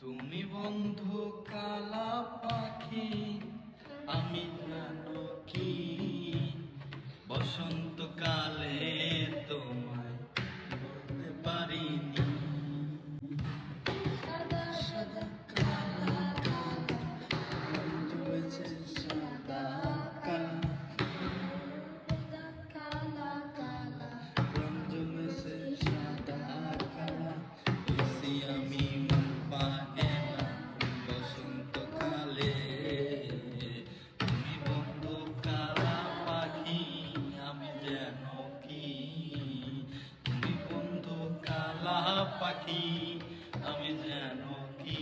তুমি বন্ধু কালা পাখি, আমি জানো কি বসন্তকালে তোমায় বলতে পারিনি। সাদা সাদা কালা কালা রং জমেছে সাদা কালা রং জমেছে সাদা কালা। আমি পাগে না বসন্তকালে, তুমি বন্ধু কালা পাখি, আমি যেন কি। তুমি বন্ধু কালা পাখি, আমি যেন কি।